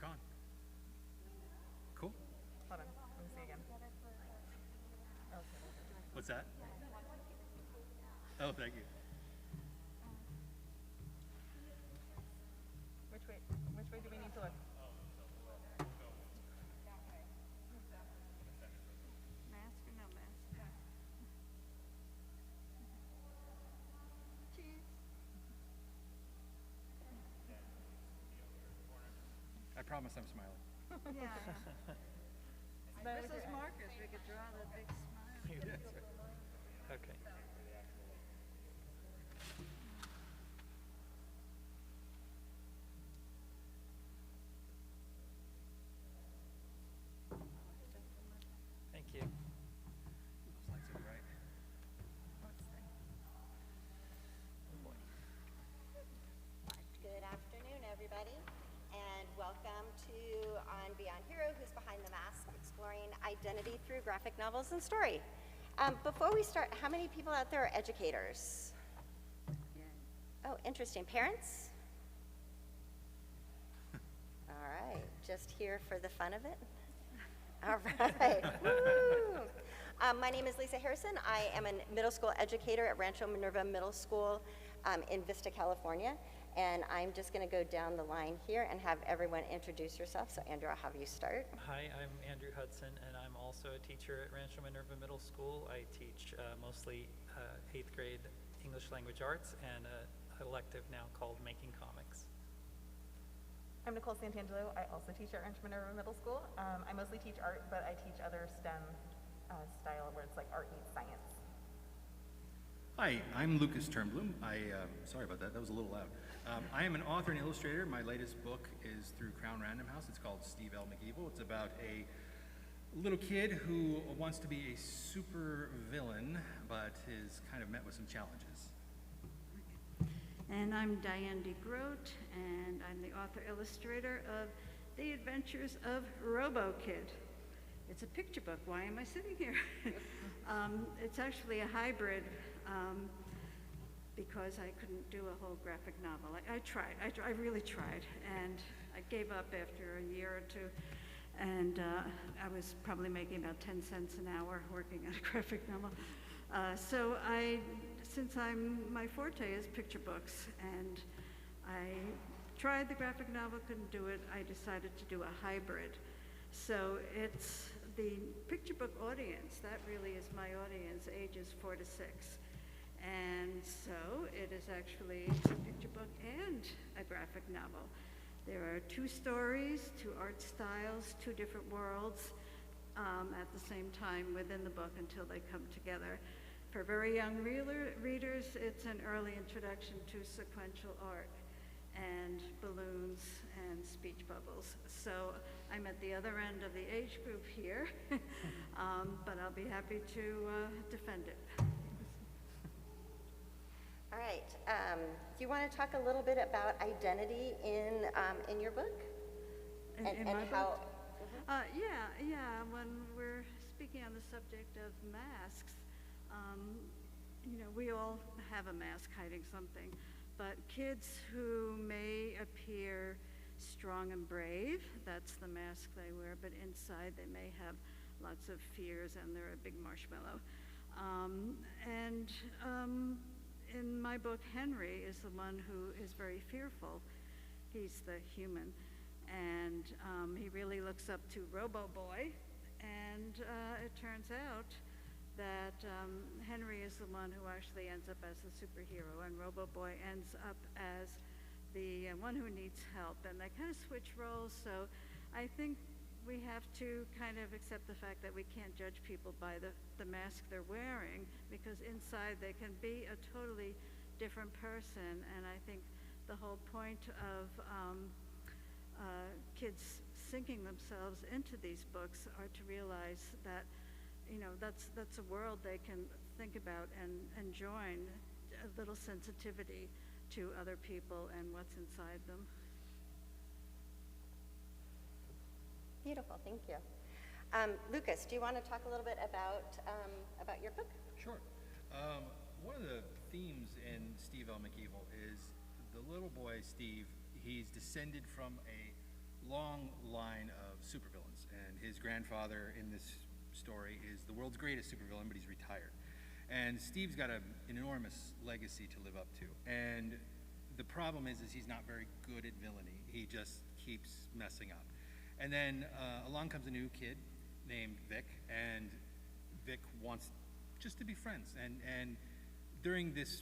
on. Cool. Hold on, let me see again. What's that? Oh, thank you. Which way do we need to look? Mask or no mask? Cheese. I promise I'm smiling. Yeah. That Where's was those your- markers? We could draw that big smile. That's right. Okay. Thank you. Those lights are right. Oh boy. Good afternoon, everybody, and welcome to On Beyond Hero, Who's Behind the Mask, exploring identity through graphic novels and story. Before we start, how many people out there are educators? Oh, interesting. Parents? All right, just here for the fun of it? All right. Woo! My name is Lisa Harrison. I am a middle school educator at Rancho Minerva Middle School in Vista, California. And I'm just going to go down the line here and have everyone introduce yourself. So, Andrew, I'll have you start. Hi, I'm Andrew Hudson, and I'm also a teacher at Rancho Minerva Middle School. I teach mostly 8th grade English language arts and an elective now called Making Comics. I'm Nicole Santangelo. I also teach at Rancho Minerva Middle School. I mostly teach art, but I teach other STEM style where it's like art meets science. Hi, I'm Lucas Turnbloom. Sorry about that. That was a little loud. I am an author and illustrator. My latest book is through Crown Random House. It's called Steve L. McEvil. It's about a little kid who wants to be a super villain, but is kind of met with some challenges. And I'm Diane deGroat, and I'm the author-illustrator of The Adventures of Robo-Kid. It's a picture book. Why am I sitting here? It's actually a hybrid because I couldn't do a whole graphic novel. I tried. I really tried, and I gave up after a year or two. And I was probably making about 10 cents an hour working on a graphic novel. So since my forte is picture books, and I tried the graphic novel, couldn't do it, I decided to do a hybrid. So it's the picture book audience, that really is my audience, ages 4 to 6. And so it is actually a picture book and a graphic novel. There are 2 stories, 2 art styles, 2 different worlds at the same time within the book until they come together. For very young readers, it's an early introduction to sequential art and balloons and speech bubbles. So I'm at the other end of the age group here, but I'll be happy to defend it. All right. Do you want to talk a little bit about identity in your book? In and my how? book? Yeah. When we're speaking on the subject of masks, we all have a mask hiding something, but kids who may appear strong and brave, that's the mask they wear, but inside they may have lots of fears and they're a big marshmallow. In my book, Henry is the one who is very fearful. He's the human, and he really looks up to Robo-Boy, and it turns out that Henry is the one who actually ends up as the superhero, and Robo-Boy ends up as the one who needs help, and they kind of switch roles. So I think we have to kind of accept the fact that we can't judge people by the mask they're wearing, because inside they can be a totally different person. And I think the whole point of kids sinking themselves into these books are to realize that that's a world they can think about and join a little sensitivity to other people and what's inside them. Beautiful, thank you. Lucas, do you want to talk a little bit about your book? Sure. One of the themes in Steve L. McEvil is the little boy, Steve. He's descended from a long line of supervillains, and his grandfather in this story is the world's greatest supervillain, but he's retired. And Steve's got an enormous legacy to live up to. And the problem is he's not very good at villainy. He just keeps messing up. And then along comes a new kid named Vic, and Vic wants just to be friends. And during this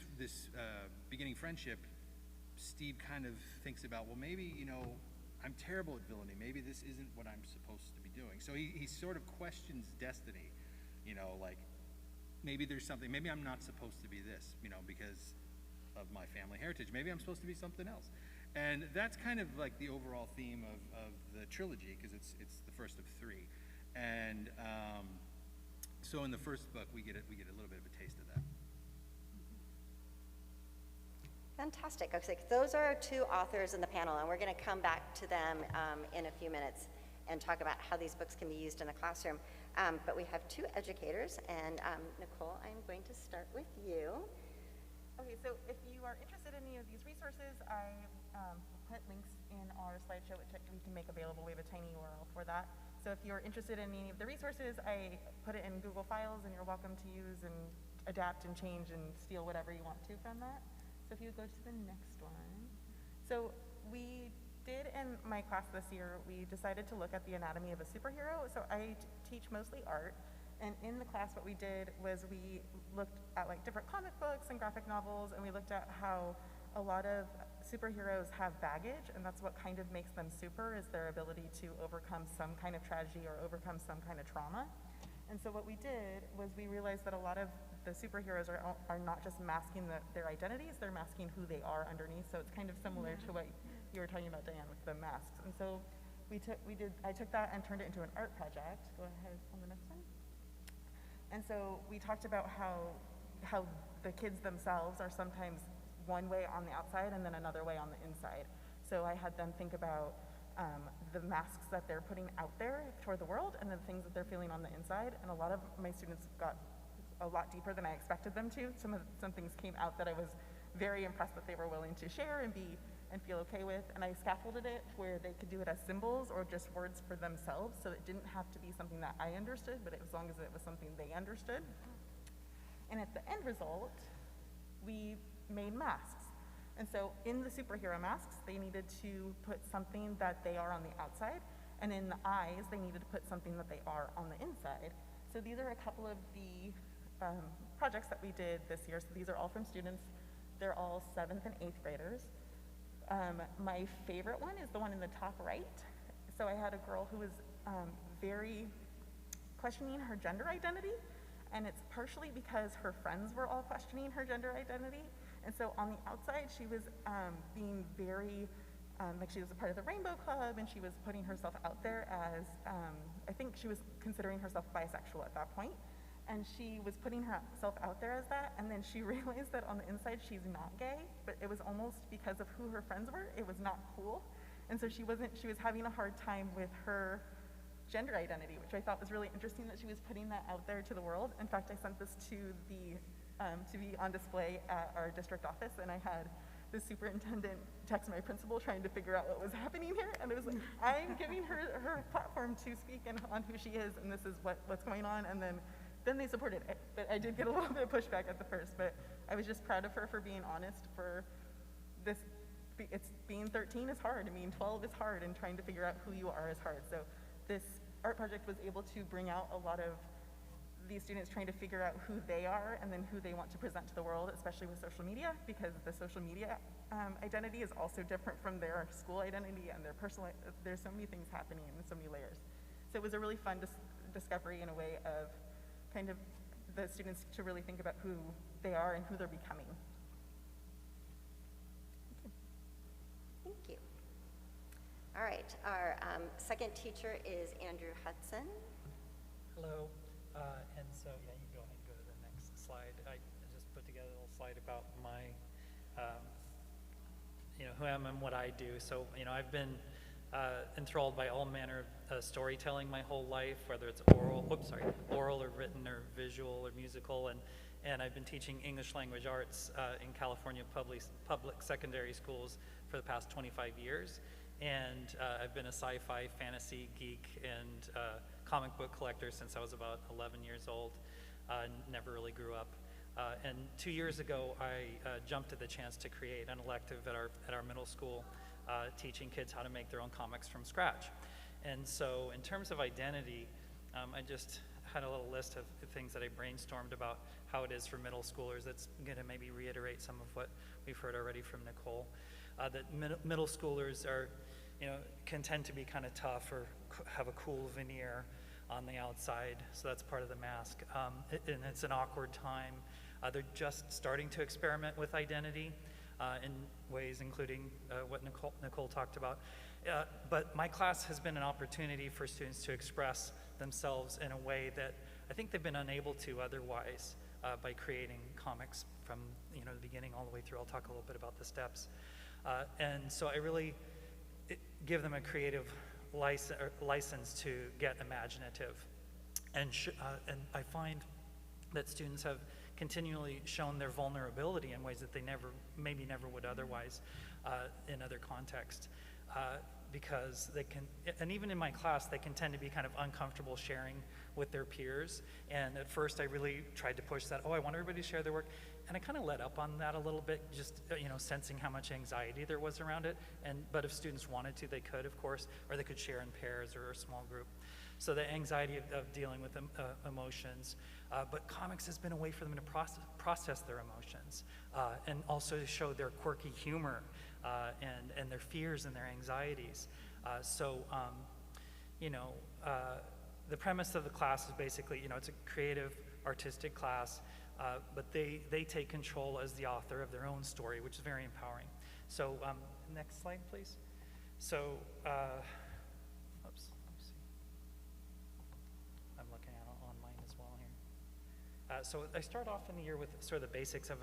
beginning friendship, Steve kind of thinks about, well, maybe, you know, I'm terrible at villainy. Maybe this isn't what I'm supposed to be doing. So he sort of questions destiny, you know, like, maybe there's something, maybe I'm not supposed to be this, you know, because of my family heritage. Maybe I'm supposed to be something else. And that's kind of like the overall theme of the trilogy, because it's the first of three. And so in the first book, we get a little bit of a taste of that. Fantastic. Okay, those are our two authors in the panel, and we're going to come back to them in a few minutes and talk about how these books can be used in the classroom. But we have two educators, and Nicole, I'm going to start with you. Okay, so if you are interested in any of these resources, I put links in our slideshow, which we can make available. We have a tiny URL for that. So if you're interested in any of the resources, I put it in Google Files, and you're welcome to use and adapt and change and steal whatever you want to from that. So if you go to the next one. So we did in my class this year, we decided to look at the anatomy of a superhero. So I teach mostly art. And in the class, what we did was we looked at like different comic books and graphic novels, and we looked at how a lot of superheroes have baggage, and that's what kind of makes them super, is their ability to overcome some kind of tragedy or overcome some kind of trauma. And so what we did was we realized that a lot of the superheroes are not just masking their identities, they're masking who they are underneath. So it's kind of similar to what you were talking about, Diane, with the masks. And so I took that and turned it into an art project. Go ahead on the next one. And so we talked about how the kids themselves are sometimes one way on the outside and then another way on the inside. So I had them think about the masks that they're putting out there toward the world and the things that they're feeling on the inside. And a lot of my students got a lot deeper than I expected them to. Some things came out that I was very impressed that they were willing to share and feel okay with. And I scaffolded it where they could do it as symbols or just words for themselves, so it didn't have to be something that I understood, but as long as it was something they understood. And at the end result, we made masks. And so in the superhero masks, they needed to put something that they are on the outside, and in the eyes, they needed to put something that they are on the inside. So these are a couple of the projects that we did this year. So these are all from students. They're all 7th and 8th graders. My favorite one is the one in the top right. So I had a girl who was very questioning her gender identity, and it's partially because her friends were all questioning her gender identity. And so on the outside, she was being very, like she was a part of the Rainbow Club, and she was putting herself out there as, I think she was considering herself bisexual at that point. And she was putting herself out there as that, and then she realized that on the inside she's not gay, but it was almost because of who her friends were, it was not cool. And so she was having a hard time with her gender identity, which I thought was really interesting that she was putting that out there to the world. In fact, I sent this to be on display at our district office, and I had the superintendent text my principal trying to figure out what was happening here, and it was like, I'm giving her platform to speak on who she is, and this is what's going on, and then they supported it. But I did get a little bit of pushback at the first, but I was just proud of her for being honest. For this, being 13 is hard. I mean, 12 is hard, and trying to figure out who you are is hard. So this art project was able to bring out a lot of these students trying to figure out who they are and then who they want to present to the world, especially with social media, because the social media identity is also different from their school identity and their personal. There's so many things happening and so many layers. So it was a really fun discovery in a way of kind of the students to really think about who they are and who they're becoming. Thank you. All right, our second teacher is Andrew Hudson. Hello. And so, yeah, you go ahead and go to the next slide. I just put together a little slide about my, who I am and what I do. So, I've been enthralled by all manner of storytelling my whole life, whether it's oral or written or visual or musical. And I've been teaching English language arts in California public secondary schools for the past 25 years. And I've been a sci-fi, fantasy geek, and comic book collector since I was about 11 years old. Never really grew up. And 2 years ago, I jumped at the chance to create an elective at our middle school, teaching kids how to make their own comics from scratch. And so in terms of identity, I just had a little list of things that I brainstormed about how it is for middle schoolers. That's going to maybe reiterate some of what we've heard already from Nicole. That middle schoolers are, can tend to be kind of tough or have a cool veneer on the outside, so that's part of the mask. And it's an awkward time. They're just starting to experiment with identity in ways including what Nicole talked about. But my class has been an opportunity for students to express themselves in a way that I think they've been unable to otherwise by creating comics from the beginning all the way through. I'll talk a little bit about the steps. And so I really give them a creative license to get imaginative. And I find that students have continually shown their vulnerability in ways that they maybe never would otherwise in other contexts. Because they can, and even in my class, they can tend to be kind of uncomfortable sharing with their peers. And at first I really tried to push that, I want everybody to share their work. And I kind of let up on that a little bit, just sensing how much anxiety there was around it. But if students wanted to, they could, of course, or they could share in pairs or a small group. So the anxiety of dealing with emotions. But comics has been a way for them to process their emotions and also to show their quirky humor and their fears and their anxieties. The premise of the class is basically, it's a creative, artistic class, but they take control as the author of their own story, which is very empowering. So next slide, please. So, oops, let me see. I'm looking at it online as well here. So I start off in the year with sort of the basics of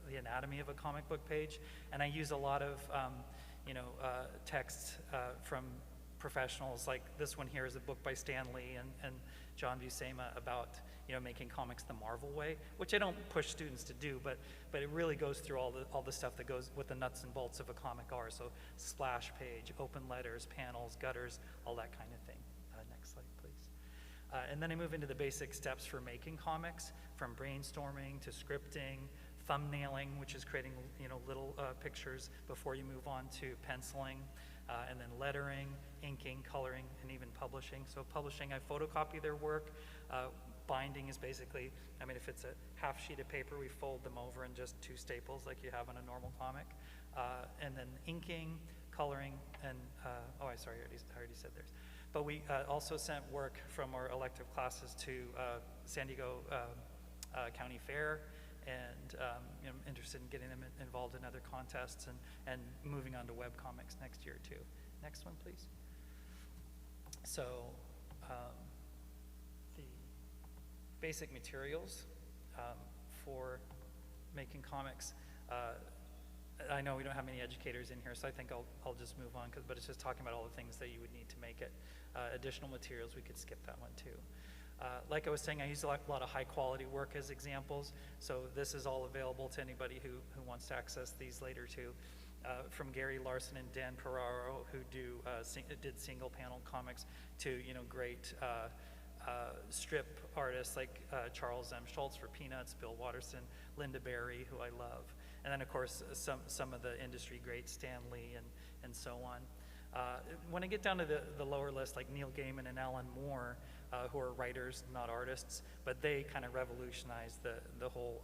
the anatomy of a comic book page, and I use a lot of texts from professionals. Like this one here is a book by Stan Lee and John Buscema about making comics the Marvel way, which I don't push students to do, but it really goes through all the stuff that goes with the nuts and bolts of a comic are. So splash page, open letters, panels, gutters, all that kind of thing. Next slide, please. And then I move into the basic steps for making comics, from brainstorming to scripting, thumbnailing, which is creating little pictures before you move on to penciling, and then lettering, inking, coloring, and even publishing. So publishing, I photocopy their work. Binding is basically, if it's a half sheet of paper, we fold them over in just 2 staples like you have on a normal comic. And then inking, coloring, and, I already said theirs. But we also sent work from our elective classes to San Diego County Fair, and I'm interested in getting them involved in other contests and moving on to webcomics next year too. Next one, please. So the basic materials for making comics. I know we don't have many educators in here, so I think I'll just move on, but it's just talking about all the things that you would need to make it. Additional materials, we could skip that one too. Like I was saying, I use a lot of high quality work as examples, so this is all available to anybody who wants to access these later too. From Gary Larson and Dan Ferraro, who did single panel comics, to great strip artists like Charles M. Schultz for Peanuts, Bill Watterson, Linda Berry, who I love, and then of course some of the industry greats, Stan Lee and so on. When I get down to the lower list, like Neil Gaiman and Alan Moore, who are writers, not artists, but they kind of revolutionized the whole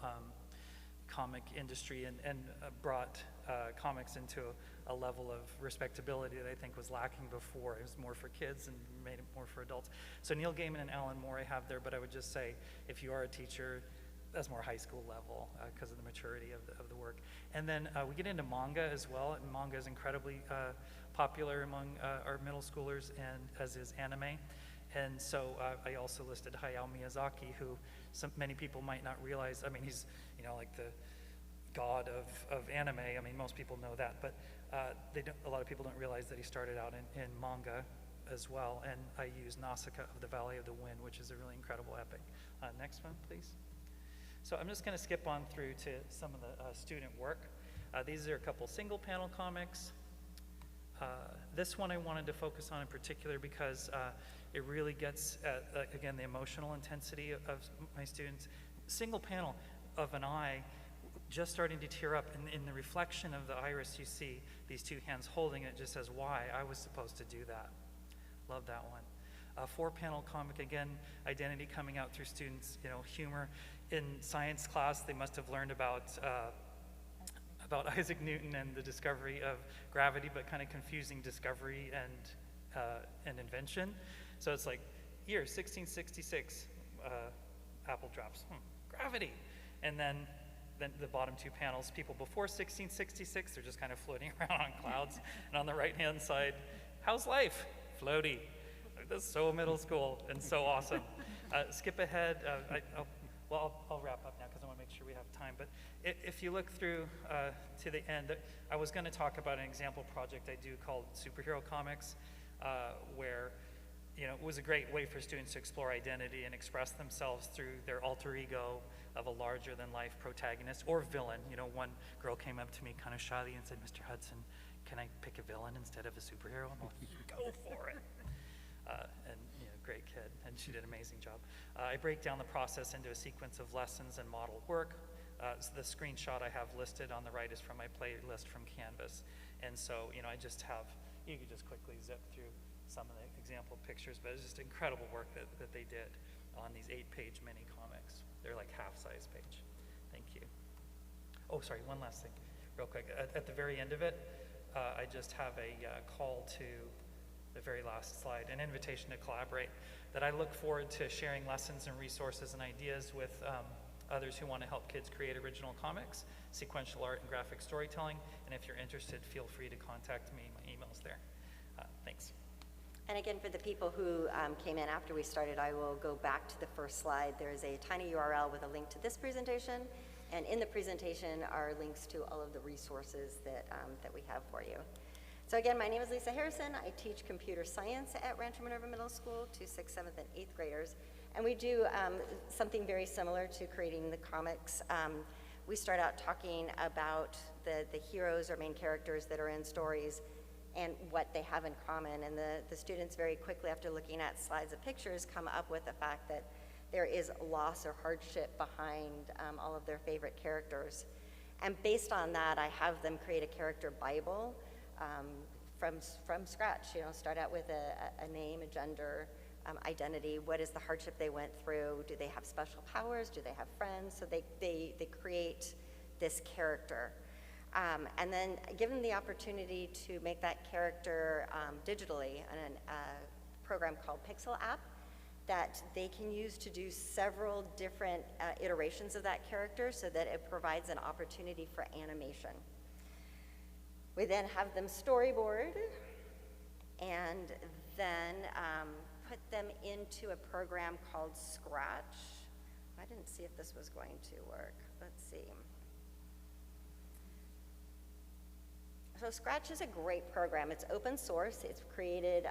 comic industry and brought comics into a level of respectability that I think was lacking before. It was more for kids and made it more for adults. So Neil Gaiman and Alan Moore I have there, but I would just say if you are a teacher, that's more high school level because of the maturity of the work. And then we get into manga as well, and manga is incredibly popular among our middle schoolers, and as is anime. And so I also listed Hayao Miyazaki, who many people might not realize. He's like the god of anime. Most people know that, but a lot of people don't realize that he started out in manga as well. And I use Nausicaa of the Valley of the Wind, which is a really incredible epic. Next one, please. So I'm just going to skip on through to some of the student work. These are a couple single panel comics. This one I wanted to focus on in particular because it really gets at, again, the emotional intensity of my students. Single panel of an eye just starting to tear up. In the reflection of the iris, you see these two hands holding it. It just says, why? I was supposed to do that. Love that one. A 4-panel comic, again, identity coming out through students, humor. In science class, they must have learned about Isaac Newton and the discovery of gravity, but kind of confusing discovery and invention. So it's like, year 1666, apple drops, gravity. And then the bottom 2 panels, people before 1666, they're just kind of floating around on clouds. And on the right-hand side, how's life? Floaty. That's so middle school and so awesome. Skip ahead. I'll wrap up now because I want to make sure we have time. But if you look through to the end, I was going to talk about an example project I do called Superhero Comics, where it was a great way for students to explore identity and express themselves through their alter ego of a larger-than-life protagonist or villain. One girl came up to me kind of shyly and said, "Mr. Hudson, can I pick a villain instead of a superhero?" I'm like, "Go for it." Great kid, and she did an amazing job. I break down the process into a sequence of lessons and model work. So the screenshot I have listed on the right is from my playlist from Canvas. And so, I just have, you could just quickly zip through some of the example pictures, but it's just incredible work that they did on these 8-page mini comics. They're like half-size page. Thank you. Oh, sorry, one last thing, real quick. At the very end of it, I just have a call to the very last slide, an invitation to collaborate, that I look forward to sharing lessons and resources and ideas with others who want to help kids create original comics, sequential art, and graphic storytelling. And if you're interested, feel free to contact me. My email's there. Thanks. And again, for the people who came in after we started, I will go back to the first slide. There is a tiny URL with a link to this presentation, and in the presentation are links to all of the resources that we have for you. So again, my name is Lisa Harrison. I teach computer science at Rancho Minerva Middle School to 6th, 7th, and 8th graders. And we do something very similar to creating the comics. We start out talking about the heroes or main characters that are in stories and what they have in common. And the students very quickly, after looking at slides of pictures, come up with the fact that there is loss or hardship behind all of their favorite characters. And based on that, I have them create a character Bible from scratch. Start out with a name, a gender, identity. What is the hardship they went through? Do they have special powers? Do they have friends? So they create this character. And then give them the opportunity to make that character digitally in a program called Pixel App that they can use to do several different iterations of that character so that it provides an opportunity for animation. We then have them storyboard and then put them into a program called Scratch. I didn't see if this was going to work. Let's see. So Scratch is a great program. It's open source. It's created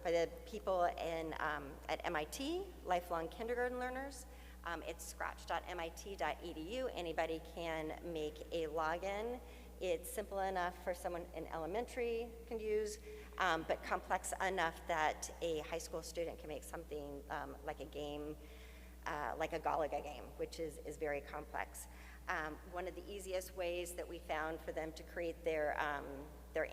by the people at MIT, lifelong kindergarten learners. It's scratch.mit.edu. Anybody can make a login. It's simple enough for someone in elementary can use, but complex enough that a high school student can make something like a game, like a Galaga game, which is very complex. One of the easiest ways that we found for them to create their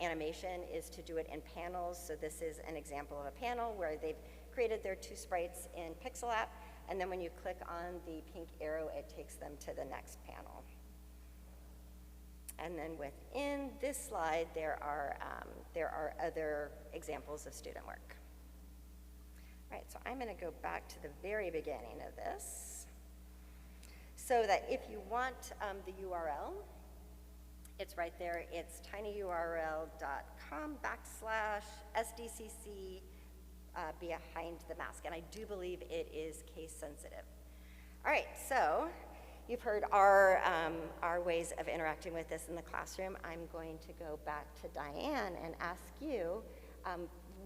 animation is to do it in panels. So this is an example of a panel where they've created their 2 sprites in Pixel App, and then when you click on the pink arrow, it takes them to the next panel. And then within this slide, there are other examples of student work. All right, so I'm going to go back to the very beginning of this, so that if you want the URL, it's right there. It's tinyurl.com/SDCC behind the mask, and I do believe it is case sensitive. All right, so you've heard our ways of interacting with this in the classroom. I'm going to go back to Diane and ask you,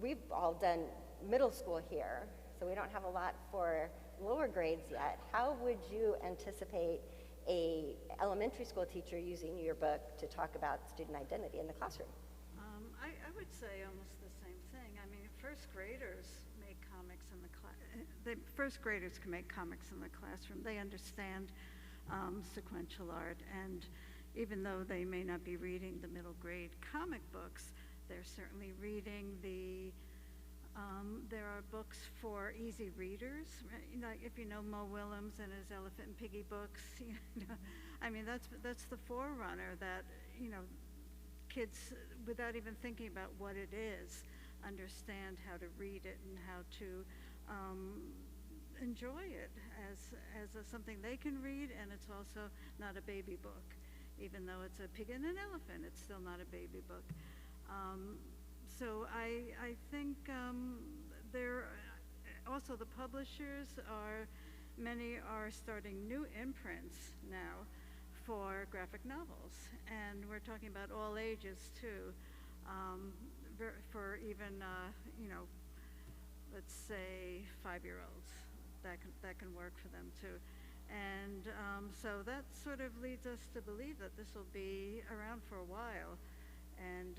we've all done middle school here, so we don't have a lot for lower grades yet. How would you anticipate a elementary school teacher using your book to talk about student identity in the classroom? I would say almost the same thing. I mean, first graders make comics in the class. First graders can make comics in the classroom. They understand sequential art, and even though they may not be reading the middle grade comic books, they're certainly reading the. There are books for easy readers. Like if you know Mo Willems and his Elephant and Piggy books, I mean that's the forerunner that kids, without even thinking about what it is, understand how to read it and how to enjoy it as something they can read, and it's also not a baby book. Even though it's a pig and an elephant, it's still not a baby book. So I think there also the publishers many are starting new imprints now for graphic novels, and we're talking about all ages too, for even let's say 5-year-olds, that can work for them too. And so that sort of leads us to believe that this will be around for a while, and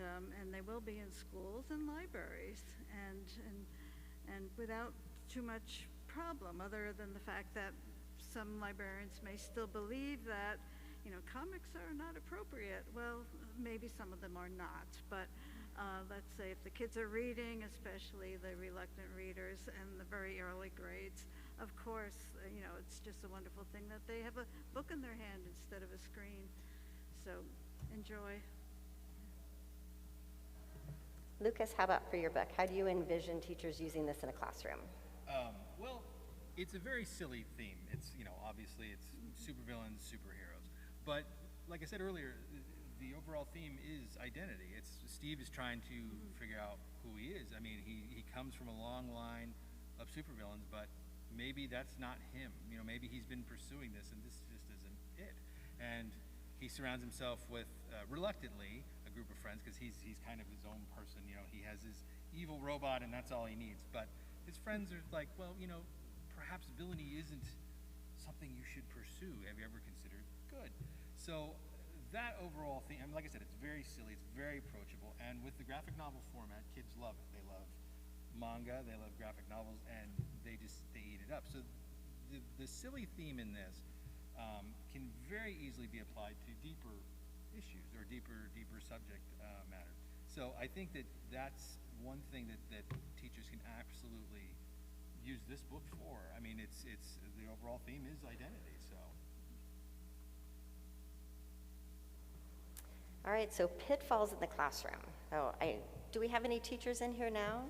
they will be in schools and libraries, and without too much problem, other than the fact that some librarians may still believe that comics are not appropriate. Well, maybe some of them are not, but let's say if the kids are reading, especially the reluctant readers and the very early grades, of course, it's just a wonderful thing that they have a book in their hand instead of a screen. So enjoy. Lucas, how about for your book? How do you envision teachers using this in a classroom? Well, it's a very silly theme. It's, obviously it's supervillains, superheroes. But like I said earlier, the overall theme is identity. Steve is trying to figure out who he is. I mean, he comes from a long line of supervillains, but maybe that's not him. Maybe he's been pursuing this and this just isn't it. And he surrounds himself with, reluctantly, a group of friends, because he's kind of his own person. He has his evil robot and that's all he needs. But his friends are like, well, perhaps villainy isn't something you should pursue. Have you ever considered good? So that overall thing, like I said, it's very silly, it's very approachable, and with the graphic novel format, kids love it. They love manga, they love graphic novels, and they eat it up. So the silly theme in this can very easily be applied to deeper issues or deeper subject matter. So I think that's one thing that teachers can absolutely use this book for. I mean, it's the overall theme is identity. So. All right, so pitfalls in the classroom. Do we have any teachers in here now?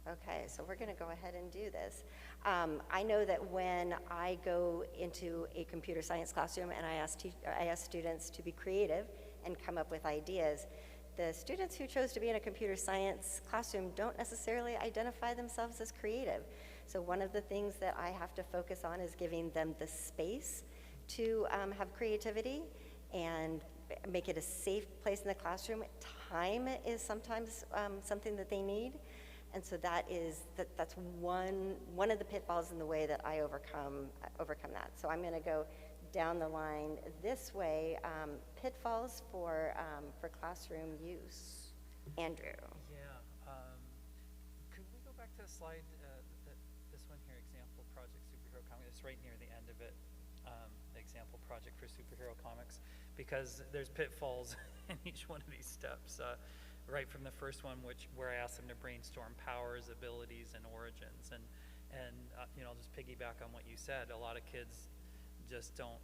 Okay, so we're going to go ahead and do this. I know that when I go into a computer science classroom and I ask students to be creative and come up with ideas, the students who chose to be in a computer science classroom don't necessarily identify themselves as creative. So one of the things that I have to focus on is giving them the space to have creativity and make it a safe place in the classroom. Time is sometimes something that they need. And so that's one of the pitfalls in the way that I overcome that. So I'm going to go down the line this way. Pitfalls for classroom use. Andrew. Yeah. Could we go back to the slide, this one here, example project superhero comics? It's right near the end of it, example project for superhero comics, because there's pitfalls in each one of these steps. Right from the first one, where I asked them to brainstorm powers, abilities, and origins, and I'll just piggyback on what you said. A lot of kids just don't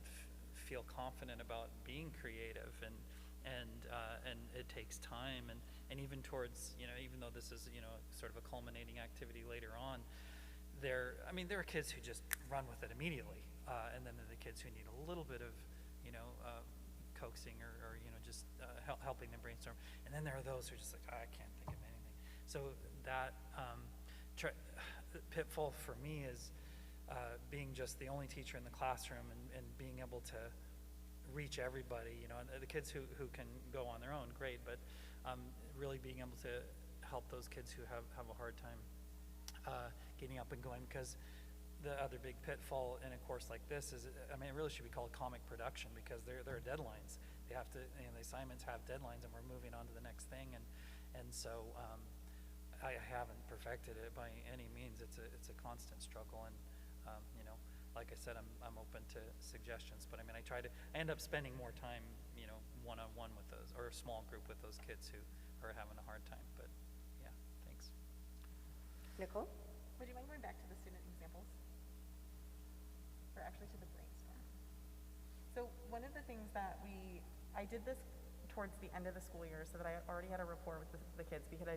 feel confident about being creative, and it takes time, and even towards even though this is sort of a culminating activity later on, there are kids who just run with it immediately, and then there are the kids who need a little bit of coaxing or just helping them brainstorm, and then there are those who are just like, I can't think of anything. So that pitfall for me is being just the only teacher in the classroom and being able to reach everybody. And the kids who can go on their own, great, but really being able to help those kids who have a hard time getting up and going, because the other big pitfall in a course like this is, it really should be called comic production, because there are deadlines. They have to, the assignments have deadlines, and we're moving on to the next thing. so I haven't perfected it by any means. It's a constant struggle, and you know, like I said, I'm open to suggestions. But I mean, I end up spending more time, you know, one-on-one with those, or a small group with those kids who are having a hard time. But yeah, thanks. Nicole? Would you mind going back to the student examples? Or actually to the brainstorm. So one of the things that I did this towards the end of the school year so that I already had a rapport with the kids, because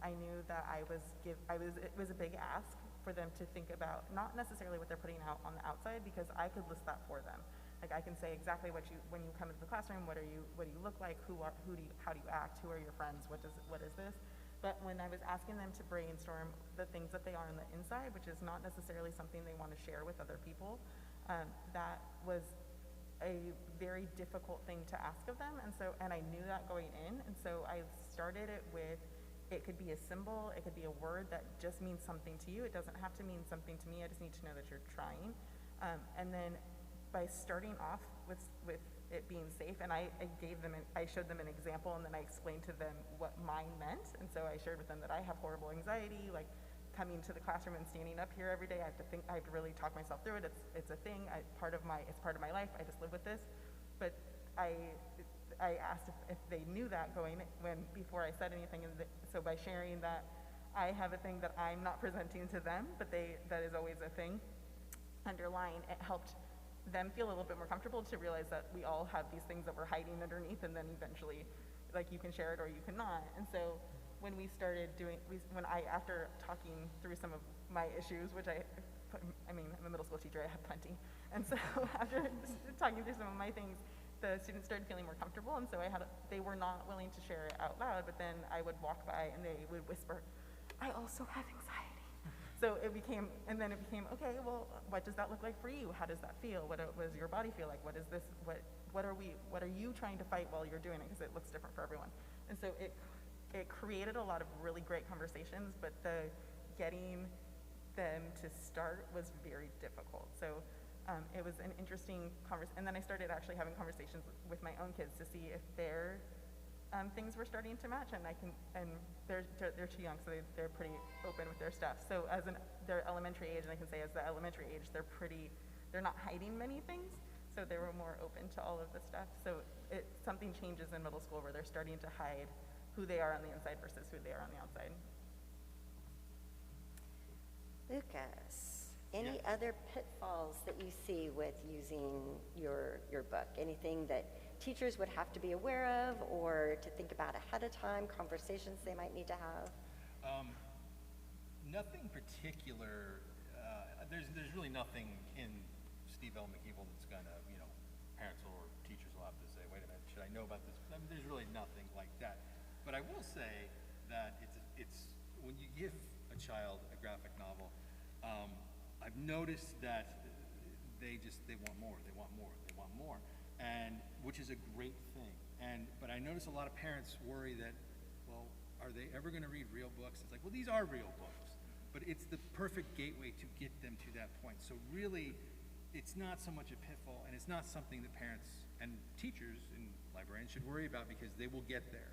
I knew that it was a big ask for them to think about, not necessarily what they're putting out on the outside, because I could list that for them. Like I can say exactly when you come into the classroom, what do you look like, how do you act, who are your friends, what is this? But when I was asking them to brainstorm the things that they are on the inside, which is not necessarily something they want to share with other people, that was a very difficult thing to ask of them, and I knew that going in, and so I started it with, it could be a symbol, it could be a word that just means something to you. It doesn't have to mean something to me. I just need to know that you're trying. And then by starting off with it being safe, and I showed them an example, and then I explained to them what mine meant. And so I shared with them that I have horrible anxiety, like coming to the classroom and standing up here every day. I have to really talk myself through it. It's a thing. It's part of my life. I just live with this. But I asked if they knew that before I said anything. So by sharing that I have a thing that I'm not presenting to them, but that is always a thing underlying, it helped them feel a little bit more comfortable to realize that we all have these things that we're hiding underneath, and then eventually, like, you can share it or you cannot. And so when we started after talking through some of my issues, which I'm a middle school teacher, I have plenty. And so after talking through some of my things, the students started feeling more comfortable, and so they were not willing to share it out loud, but then I would walk by and they would whisper, I also have anxiety. So it became, okay, well, what does that look like for you? How does that feel? What does your body feel like? What is this, what are you trying to fight while you're doing it? Because it looks different for everyone. And so it created a lot of really great conversations, but getting them to start was very difficult. So it was an interesting conversation. And then I started actually having conversations with my own kids to see if their things were starting to match, and they're too young, so they're pretty open with their stuff. So their elementary age, and I can say as the elementary age, they're not hiding many things, so they were more open to all of the stuff. So something changes in middle school where they're starting to hide who they are on the inside versus who they are on the outside. Lucas, any other pitfalls that you see with using your book? Anything that teachers would have to be aware of or to think about ahead of time, conversations they might need to have? Nothing particular. There's really nothing in Steve L. McKeeble that's gonna, parents or teachers will have to say, wait a minute, should I know about this? I mean, there's really nothing like that. But I will say that it's when you give a child a graphic novel, I've noticed that they want more, they want more, they want more. And which is a great thing. But I notice a lot of parents worry that, well, are they ever going to read real books? It's like, well, these are real books, but it's the perfect gateway to get them to that point. So really, it's not so much a pitfall, and it's not something that parents and teachers and librarians should worry about, because they will get there.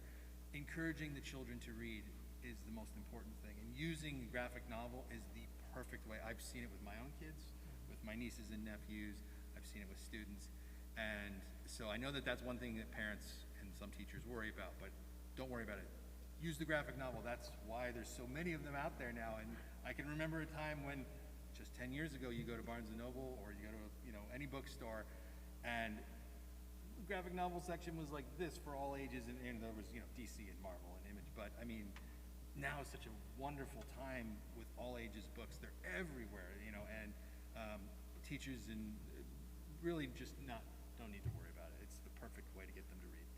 Encouraging the children to read is the most important thing, and using a graphic novel is the perfect way. I've seen it with my own kids, with my nieces and nephews. I've seen it with students. And so I know that that's one thing that parents and some teachers worry about, but don't worry about it. Use the graphic novel. That's why there's so many of them out there now. And I can remember a time when, just 10 years ago, you go to Barnes & Noble or you go to any bookstore, and the graphic novel section was like this for all ages, and there was DC and Marvel and Image. But I mean, now is such a wonderful time with all ages books. They're everywhere, and teachers and really just don't need to worry about it. It's the perfect way to get them to read.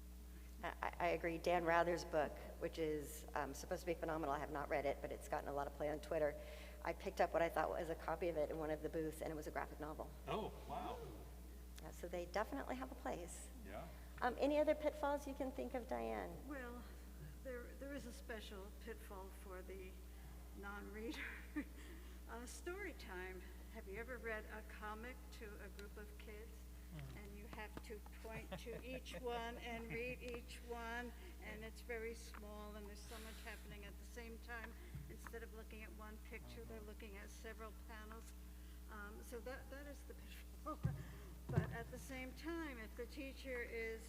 I agree. Dan Rather's book, which is supposed to be phenomenal. I have not read it, but it's gotten a lot of play on Twitter. I picked up what I thought was a copy of it in one of the booths, and it was a graphic novel. Oh, wow. So they definitely have a place. Yeah. Any other pitfalls you can think of, Diane? Well, there is a special pitfall for the non-reader. Story time. Have you ever read a comic to a group of kids? And you have to point to each one and read each one, and it's very small, and there's so much time. Instead of looking at one picture, they're looking at several panels. So that is the pitfall. But at the same time, if the teacher is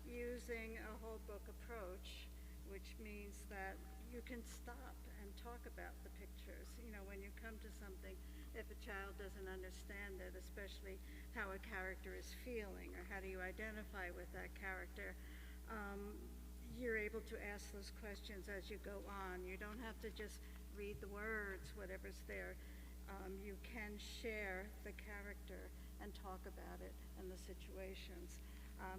using a whole book approach, which means that you can stop and talk about the pictures. You know, when you come to something, if a child doesn't understand it, especially how a character is feeling or how do you identify with that character, you're able to ask those questions as you go on. You don't have to just read the words, whatever's there. You can share the character and talk about it and the situations.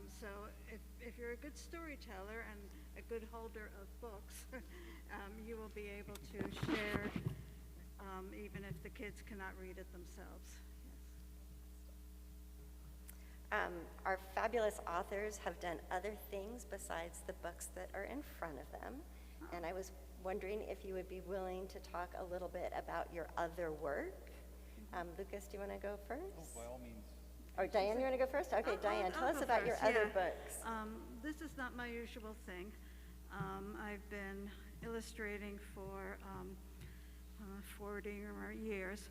So if you're a good storyteller and a good holder of books, you will be able to share even if the kids cannot read it themselves. Yes. Our fabulous authors have done other things besides the books that are in front of them. And I was wondering if you would be willing to talk a little bit about your other work. Lucas, do you want to go first? Oh, by all means. Or Diane, you want to go first? Okay, Diane, tell us about your other books. This is not my usual thing. I've been illustrating for 40 or more years,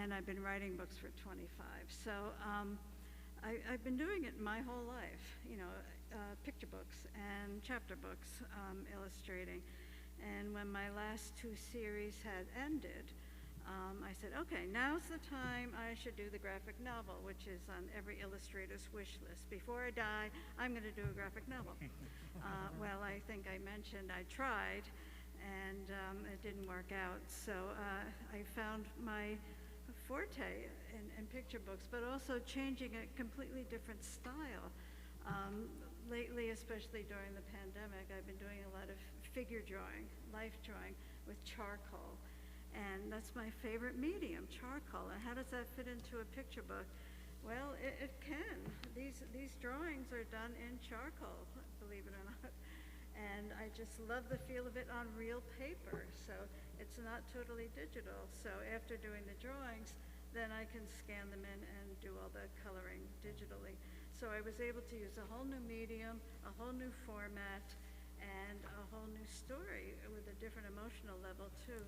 and I've been writing books for 25. So I've been doing it my whole life, you know, picture books and chapter books, illustrating. And when my last 2 series had ended, I said, okay, now's the time I should do the graphic novel, which is on every illustrator's wish list. Before I die, I'm going to do a graphic novel. Well, I think I mentioned I tried, and it didn't work out. So I found my forte in picture books, but also changing a completely different style. Lately, especially during the pandemic, I've been doing a lot of figure drawing, life drawing with charcoal. And that's my favorite medium, charcoal. And how does that fit into a picture book? Well, it can. These drawings are done in charcoal, believe it or not. And I just love the feel of it on real paper. So it's not totally digital. So after doing the drawings, then I can scan them in and do all the coloring digitally. So I was able to use a whole new medium, a whole new format, and a whole new story with a different emotional level too.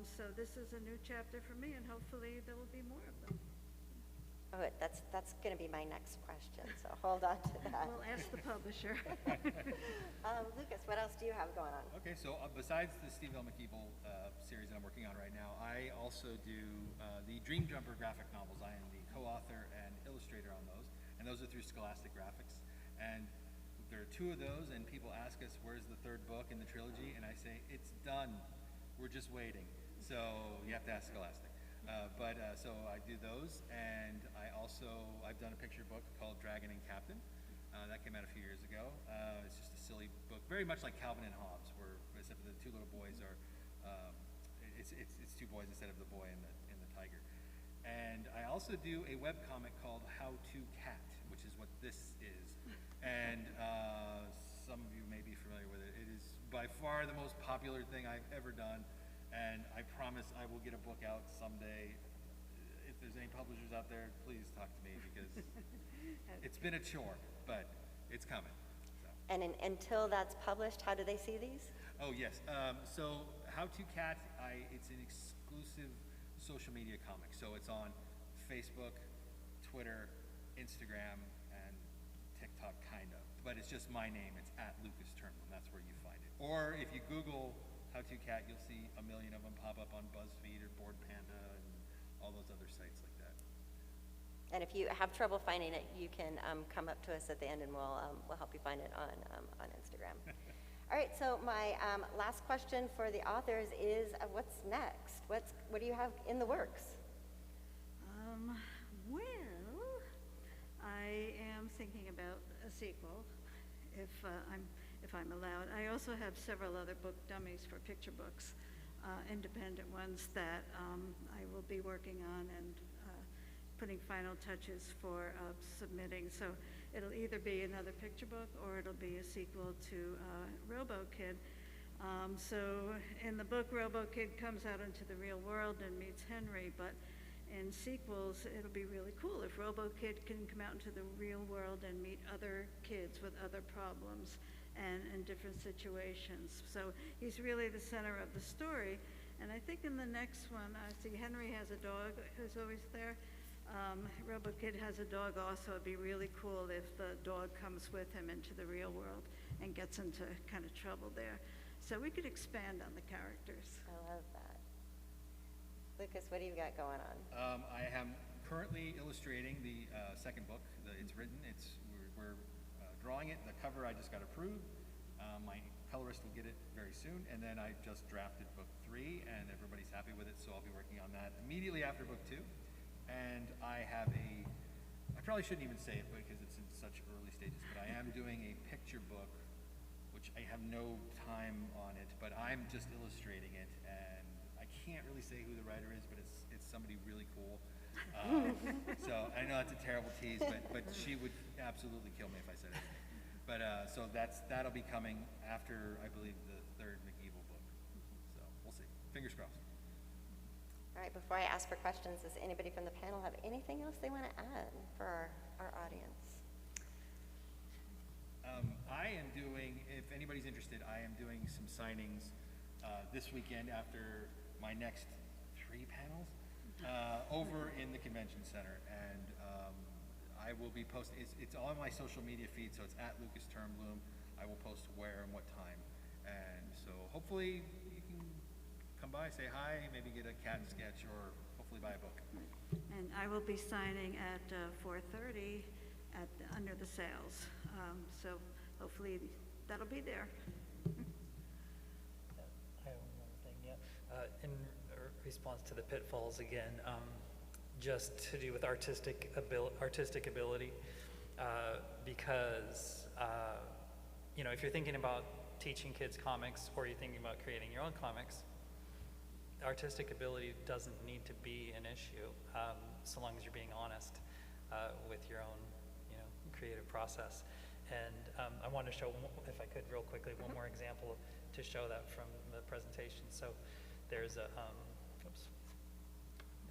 So this is a new chapter for me, and hopefully there will be more of them. Oh, that's going to be my next question, so hold on to that. We'll ask the publisher. Lucas, what else do you have going on? Okay, so besides the Steve L. McKeeble series that I'm working on right now, I also do the Dream Jumper graphic novels. I am the co-author and illustrator on those, and those are through Scholastic Graphics. And there are 2 of those, and people ask us, where's the 3rd book in the trilogy? And I say, it's done. We're just waiting. So you have to ask Scholastic. So I do those, and I've done a picture book called Dragon and Captain. That came out a few years ago. It's just a silly book, very much like Calvin and Hobbes, where except for the 2 little boys are, it's 2 boys instead of the boy and the tiger. And I also do a webcomic called How to Cat, which is what this is. And some of you may be familiar with it. It is by far the most popular thing I've ever done, and I promise I will get a book out someday. If there's any publishers out there, please talk to me, because it's been a chore, but it's coming. So. And until that's published, how do they see these? Oh, yes. So How to Cat, it's an exclusive social media comic. So it's on Facebook, Twitter, Instagram, and TikTok, kind of. But it's just my name. It's at Lucas Turnblum. That's where you find it. Or if you Google How to Cat, you'll see a million of them pop up on BuzzFeed or Board Panda and all those other sites like that. And if you have trouble finding it, you can come up to us at the end, and we'll help you find it on Instagram. All right, so my last question for the authors is, what's next? What do you have in the works? Well, I am thinking about a sequel, if I'm allowed. I also have several other book dummies for picture books, independent ones that I will be working on and putting final touches for submitting. So it'll either be another picture book or it'll be a sequel to Robo-Kid. So in the book, Robo-Kid comes out into the real world and meets Henry, but in sequels, it'll be really cool if Robo-Kid can come out into the real world and meet other kids with other problems and in different situations. So he's really the center of the story. And I think in the next one, I see Henry has a dog who's always there. Robo-Kid has a dog also. It'd be really cool if the dog comes with him into the real world and gets into kind of trouble there. So we could expand on the characters. I love that. Lucas, what do you got going on? I am currently illustrating the second book. It's written. We're drawing it. The cover I just got approved. My colorist will get it very soon, and then I just drafted book 3, and everybody's happy with it, so I'll be working on that immediately after book 2. And I probably shouldn't even say it because it's in such early stages, but I am doing a picture book, which I have no time on it, but I'm just illustrating it, and I can't really say who the writer is, but it's somebody really cool. So I know that's a terrible tease, but she would absolutely kill me if I said it. But so that'll be coming after, I believe, the third McEvil book. So we'll see. Fingers crossed. All right, before I ask for questions, does anybody from the panel have anything else they want to add for our audience? I am doing, if anybody's interested, I am doing some signings this weekend after my next 3 panels over in the convention center. And I will be posting, it's all on my social media feed, so it's at Lucas Turnbloom. I will post where and what time. And so hopefully you can come by, say hi, maybe get a cat sketch, or hopefully buy a book. And I will be signing at 4:30 under the sails. So hopefully that'll be there. I have one more thing, yeah. In response to the pitfalls again, just to do with artistic ability, because if you're thinking about teaching kids comics or you're thinking about creating your own comics, artistic ability doesn't need to be an issue, so long as you're being honest with your own creative process. And I want to show, if I could real quickly, one more example to show that from the presentation. So there's a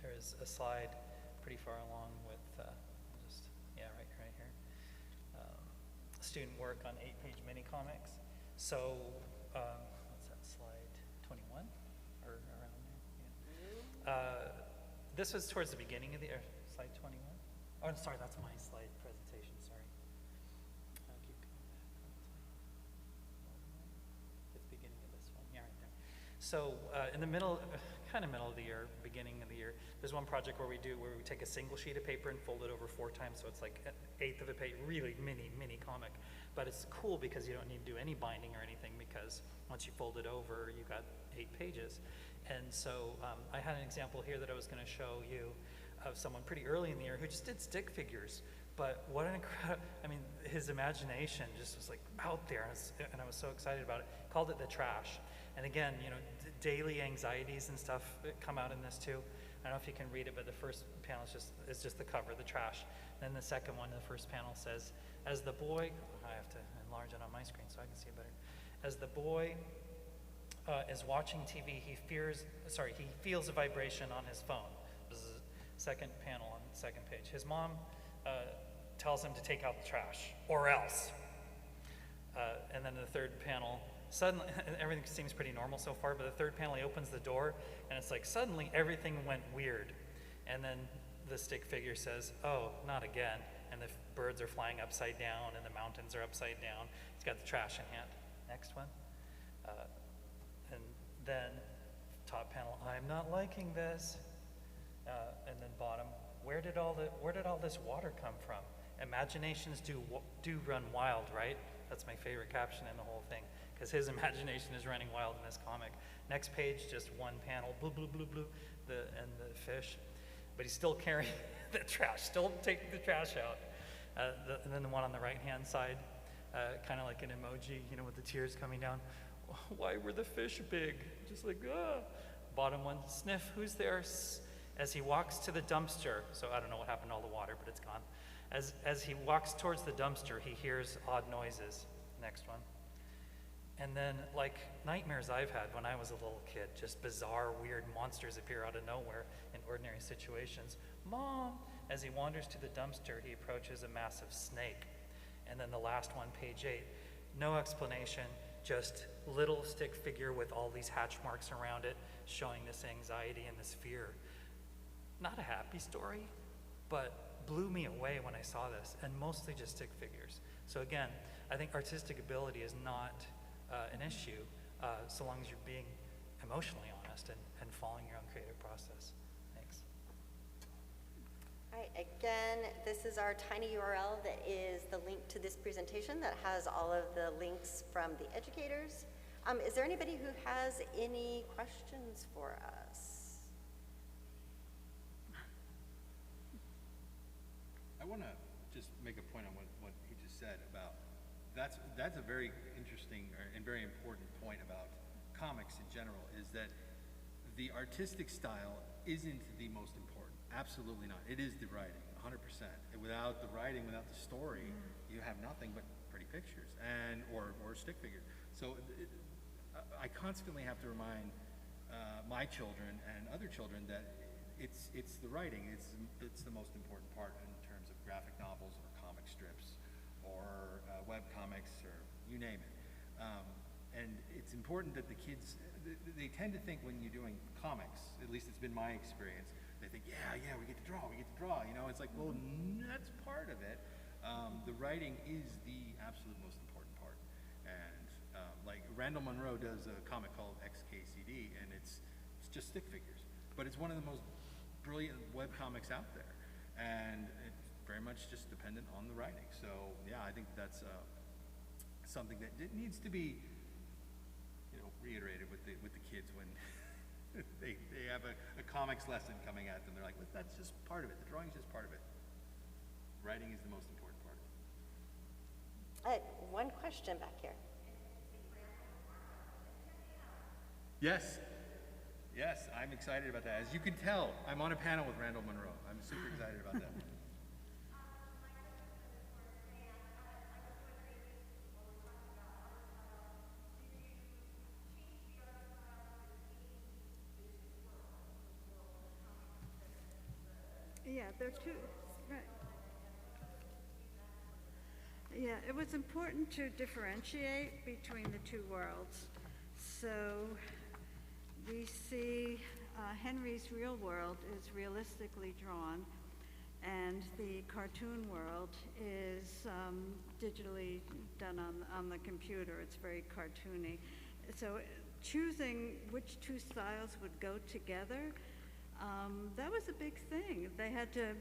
there's a slide pretty far along with right here, student work on 8-page mini comics. So what's that slide, 21 or around there? Yeah. This was towards the beginning of the slide 21. Oh, sorry, that's my slide presentation. Sorry. I'll keep going back. It's the beginning of this one. Yeah, right there. So in the middle of the year, beginning of the year, there's one project where we take a single sheet of paper and fold it over 4 times, so it's like an eighth of a page, really mini comic. But it's cool because you don't need to do any binding or anything, because once you fold it over, you got 8 pages. And so I had an example here that I was going to show you of someone pretty early in the year who just did stick figures. But what an incredible, his imagination just was like out there, and I was so excited about it. Called it the trash. And again, daily anxieties and stuff come out in this too. I don't know if you can read it, but the first panel is just the cover, the trash. Then the second one, the first panel says, as the boy, I have to enlarge it on my screen so I can see it better. As the boy is watching TV, he feels a vibration on his phone. This is the second panel on the second page. His mom tells him to take out the trash, or else. And then the third panel, suddenly, everything seems pretty normal so far, but the third panel, he opens the door, and it's like suddenly everything went weird. And then the stick figure says, oh, not again. And the birds are flying upside down, and the mountains are upside down. He's got the trash in hand. Next one. And then top panel, I'm not liking this. And then bottom, where did all this water come from? Imaginations do run wild, right? That's my favorite caption in the whole thing, because his imagination is running wild in this comic. Next page, just one panel, blue, blue, blue, blue, and the fish. But he's still carrying the trash, still taking the trash out. And then the one on the right-hand side, kind of like an emoji, with the tears coming down. Why were the fish big? Just like, ah. Bottom one, sniff, who's there? As he walks to the dumpster, so I don't know what happened to all the water, but it's gone. As he walks towards the dumpster, he hears odd noises. Next one. And then, like nightmares I've had when I was a little kid, just bizarre, weird monsters appear out of nowhere in ordinary situations. Mom! As he wanders to the dumpster, he approaches a massive snake. And then the last one, page 8. No explanation, just little stick figure with all these hatch marks around it, showing this anxiety and this fear. Not a happy story, but blew me away when I saw this, and mostly just stick figures. So again, I think artistic ability is not an issue so long as you're being emotionally honest and following your own creative process. Thanks. All right, again, this is our tiny URL that is the link to this presentation that has all of the links from the educators. Is there anybody who has any questions for us? I want to just make a point on what he just said about, that's a very interesting and very important point about comics in general, is that the artistic style isn't the most important. Absolutely not. It is the writing, 100%. And without the writing, without the story, you have nothing but pretty pictures and or stick figures. So I constantly have to remind my children and other children that it's the writing. It's the most important part in terms of graphic novels or comic strips or web comics or you name it. And it's important that the kids, they tend to think when you're doing comics, at least it's been my experience, they think, yeah, we get to draw, you know, it's like, well, that's part of it. The writing is the absolute most important part. And like Randall Munroe does a comic called XKCD, and it's just stick figures, but it's one of the most brilliant web comics out there. And it's very much just dependent on the writing. So yeah, I think that's something that needs to be, you know, reiterated with the kids when they have a comics lesson coming at them. They're like, well, that's just part of it. The drawing's just part of it. Writing is the most important part of it. One question back here. Yes, I'm excited about that. As you can tell, I'm on a panel with Randall Munroe. I'm super excited about that. Yeah, they're two, right. Yeah, it was important to differentiate between the two worlds. So we see Henry's real world is realistically drawn, and the cartoon world is digitally done on the computer. It's very cartoony. So choosing which two styles would go together, that was a big thing. They had to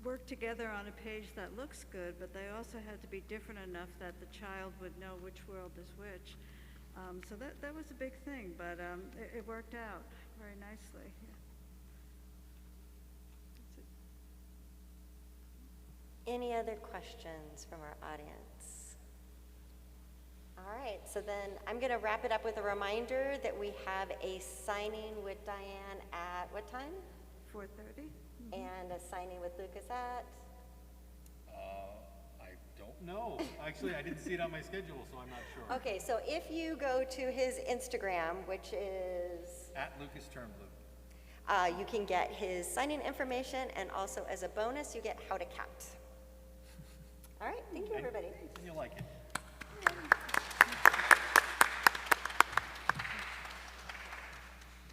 work together on a page that looks good, but they also had to be different enough that the child would know which world is which. So that was a big thing, but it worked out very nicely. Yeah. Any other questions from our audience? All right, so then I'm going to wrap it up with a reminder that we have a signing with Diane at what time? 4:30. And a signing with Lucas at? I don't know. Actually, I didn't see it on my schedule, so I'm not sure. Okay, so if you go to his Instagram, which is? At Lucas Turnblue. You can get his signing information, and also as a bonus, you get how to count. All right, thank you, everybody. And you'll like it.